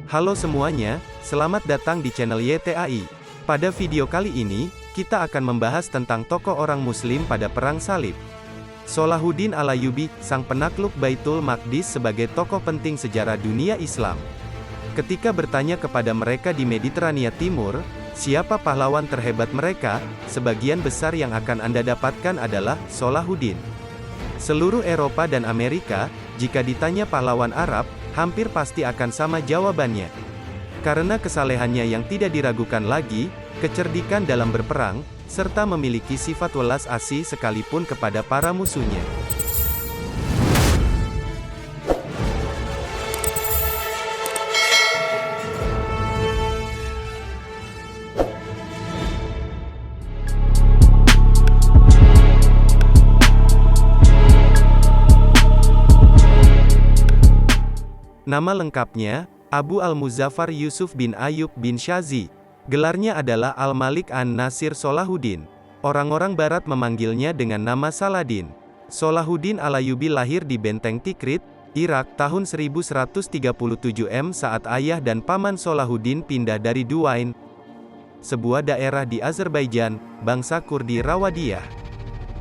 Halo semuanya, selamat datang di channel YTAI. Pada video kali ini, kita akan membahas tentang tokoh orang Muslim pada Perang Salib. Salahuddin Al-Ayyubi, sang penakluk Baitul Maqdis sebagai tokoh penting sejarah dunia Islam. Ketika bertanya kepada mereka di Mediterania Timur, siapa pahlawan terhebat mereka, sebagian besar yang akan Anda dapatkan adalah Salahuddin. Seluruh Eropa dan Amerika, jika ditanya pahlawan Arab, hampir pasti akan sama jawabannya. Karena kesalehannya yang tidak diragukan lagi, kecerdikan dalam berperang, serta memiliki sifat welas asih sekalipun kepada para musuhnya. Nama lengkapnya, Abu Al-Muzaffar Yusuf bin Ayyub bin Shazi. Gelarnya adalah Al-Malik An-Nasir Salahuddin. Orang-orang barat memanggilnya dengan nama Saladin. Salahuddin Al-Ayyubi lahir di Benteng Tikrit, Irak tahun 1137 saat ayah dan paman Salahuddin pindah dari Duwain, sebuah daerah di Azerbaijan, bangsa Kurdi Rawadiyah.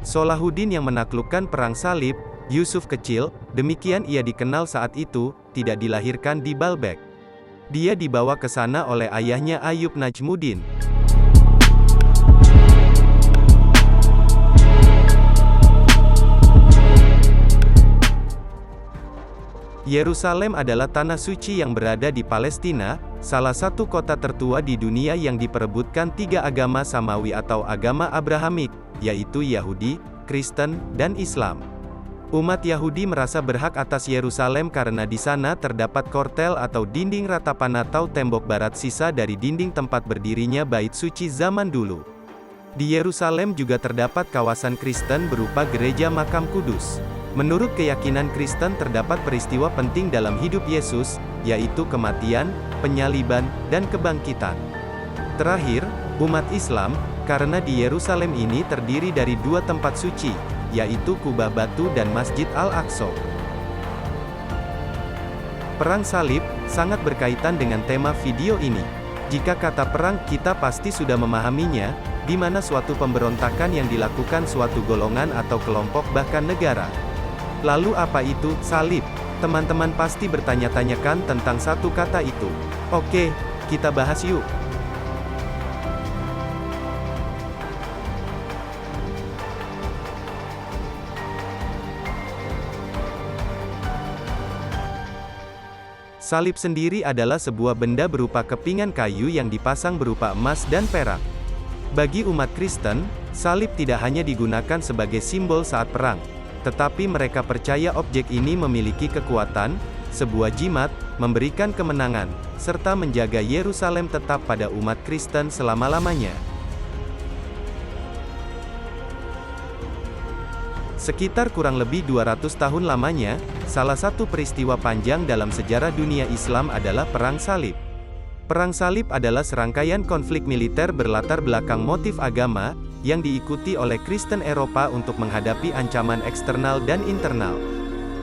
Salahuddin yang menaklukkan Perang Salib, Yusuf kecil, demikian ia dikenal saat itu, tidak dilahirkan di Baalbek. Dia dibawa ke sana oleh ayahnya Ayyub Najmuddin. Yerusalem adalah tanah suci yang berada di Palestina, salah satu kota tertua di dunia yang diperebutkan tiga agama samawi atau agama Abrahamik, yaitu Yahudi, Kristen, dan Islam. Umat Yahudi merasa berhak atas Yerusalem karena di sana terdapat kortel atau dinding ratapan atau tembok barat sisa dari dinding tempat berdirinya Bait Suci zaman dulu. Di Yerusalem juga terdapat kawasan Kristen berupa gereja Makam Kudus. Menurut keyakinan Kristen terdapat peristiwa penting dalam hidup Yesus, yaitu kematian, penyaliban, dan kebangkitan. Terakhir, umat Islam, karena di Yerusalem ini terdiri dari dua tempat suci, yaitu Kubah Batu dan Masjid Al-Aqsa. Perang Salib sangat berkaitan dengan tema video ini. Jika kata perang, kita pasti sudah memahaminya, di mana suatu pemberontakan yang dilakukan suatu golongan atau kelompok bahkan negara. Lalu apa itu salib? Teman-teman pasti bertanya-tanyakan tentang satu kata itu. Oke, kita bahas yuk. Salib sendiri adalah sebuah benda berupa kepingan kayu yang dipasang berupa emas dan perak. Bagi umat Kristen, salib tidak hanya digunakan sebagai simbol saat perang, tetapi mereka percaya objek ini memiliki kekuatan, sebuah jimat, memberikan kemenangan, serta menjaga Yerusalem tetap pada umat Kristen selama-lamanya. Sekitar kurang lebih 200 tahun lamanya, salah satu peristiwa panjang dalam sejarah dunia Islam adalah Perang Salib. Perang Salib adalah serangkaian konflik militer berlatar belakang motif agama, yang diikuti oleh Kristen Eropa untuk menghadapi ancaman eksternal dan internal.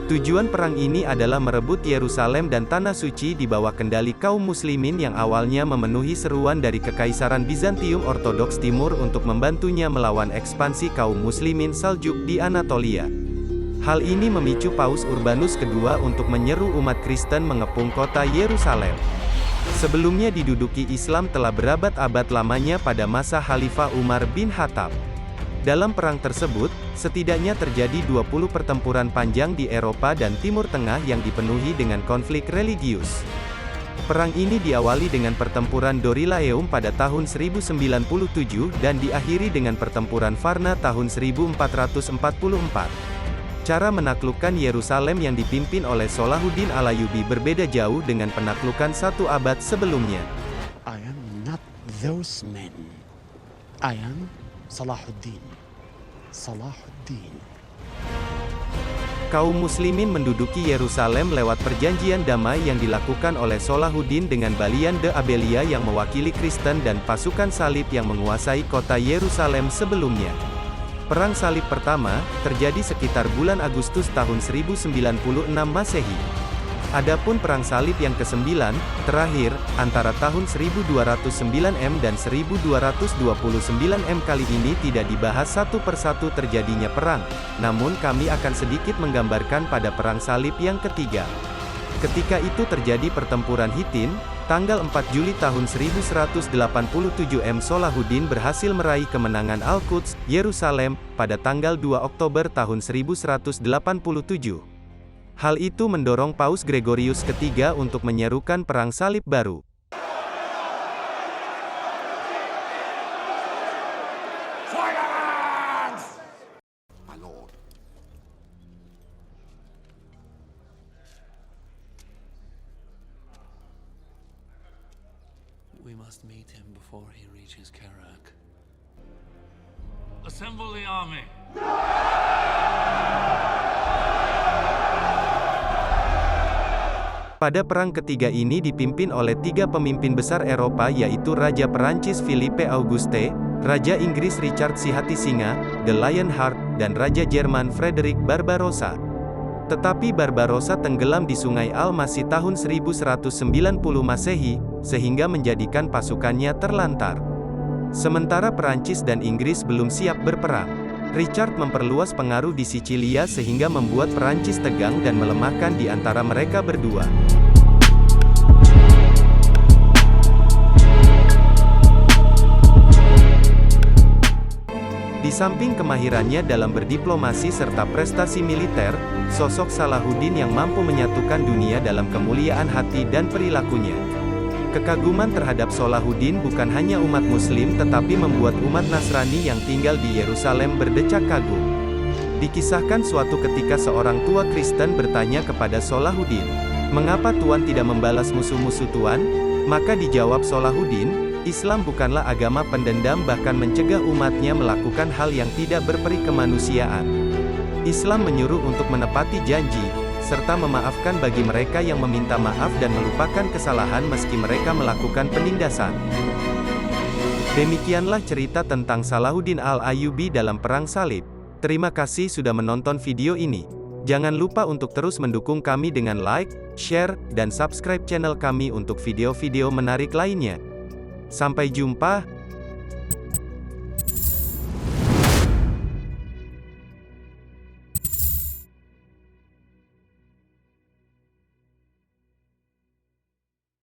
Tujuan perang ini adalah merebut Yerusalem dan Tanah Suci di bawah kendali kaum muslimin yang awalnya memenuhi seruan dari Kekaisaran Bizantium Ortodoks Timur untuk membantunya melawan ekspansi kaum muslimin Saljuk di Anatolia. Hal ini memicu Paus Urbanus II untuk menyeru umat Kristen mengepung kota Yerusalem. Sebelumnya diduduki Islam telah berabad-abad lamanya pada masa Khalifah Umar bin Khattab. Dalam perang tersebut, setidaknya terjadi 20 pertempuran panjang di Eropa dan Timur Tengah yang dipenuhi dengan konflik religius. Perang ini diawali dengan pertempuran Dorylaeum pada tahun 1097 dan diakhiri dengan pertempuran Varna tahun 1444. Cara menaklukkan Yerusalem yang dipimpin oleh Salahuddin Al-Ayyubi berbeda jauh dengan penaklukan satu abad sebelumnya. I am not those men. I am Salahuddin. Salahuddin. Kaum muslimin menduduki Yerusalem lewat perjanjian damai yang dilakukan oleh Salahuddin dengan Balian de Abelia yang mewakili Kristen dan pasukan salib yang menguasai kota Yerusalem sebelumnya. Perang Salib pertama terjadi sekitar bulan Agustus tahun 1096 Masehi. Adapun perang salib yang ke-9, terakhir, antara tahun 1209 dan 1229 kali ini tidak dibahas satu persatu terjadinya perang, namun kami akan sedikit menggambarkan pada perang salib yang ketiga. Ketika itu terjadi pertempuran Hittin, tanggal 4 Juli tahun 1187 Salahuddin berhasil meraih kemenangan Al-Quds, Yerusalem, pada tanggal 2 Oktober tahun 1187. Hal itu mendorong Paus Gregorius III untuk menyerukan perang salib baru. My lord. We must meet him before he reaches Karak. Assemble the army. Pada perang ketiga ini dipimpin oleh tiga pemimpin besar Eropa yaitu Raja Perancis Philippe Auguste, Raja Inggris Richard si Hati Singa, The Lionheart, dan Raja Jerman Frederick Barbarossa. Tetapi Barbarossa tenggelam di Sungai Almasi tahun 1190 Masehi, sehingga menjadikan pasukannya terlantar. Sementara Perancis dan Inggris belum siap berperang. Richard memperluas pengaruh di Sicilia sehingga membuat Perancis tegang dan melemahkan di antara mereka berdua. Di samping kemahirannya dalam berdiplomasi serta prestasi militer, sosok Salahuddin yang mampu menyatukan dunia dalam kemuliaan hati dan perilakunya. Kekaguman terhadap Salahuddin bukan hanya umat Muslim tetapi membuat umat Nasrani yang tinggal di Yerusalem berdecak kagum. Dikisahkan suatu ketika seorang tua Kristen bertanya kepada Salahuddin, "Mengapa Tuan tidak membalas musuh-musuh Tuan?" Maka dijawab Salahuddin, "Islam bukanlah agama pendendam bahkan mencegah umatnya melakukan hal yang tidak berperi kemanusiaan. Islam menyuruh untuk menepati janji, serta memaafkan bagi mereka yang meminta maaf dan melupakan kesalahan meski mereka melakukan penindasan." Demikianlah cerita tentang Salahuddin Al-Ayyubi dalam Perang Salib. Terima kasih sudah menonton video ini. Jangan lupa untuk terus mendukung kami dengan like, share, dan subscribe channel kami untuk video-video menarik lainnya. Sampai jumpa.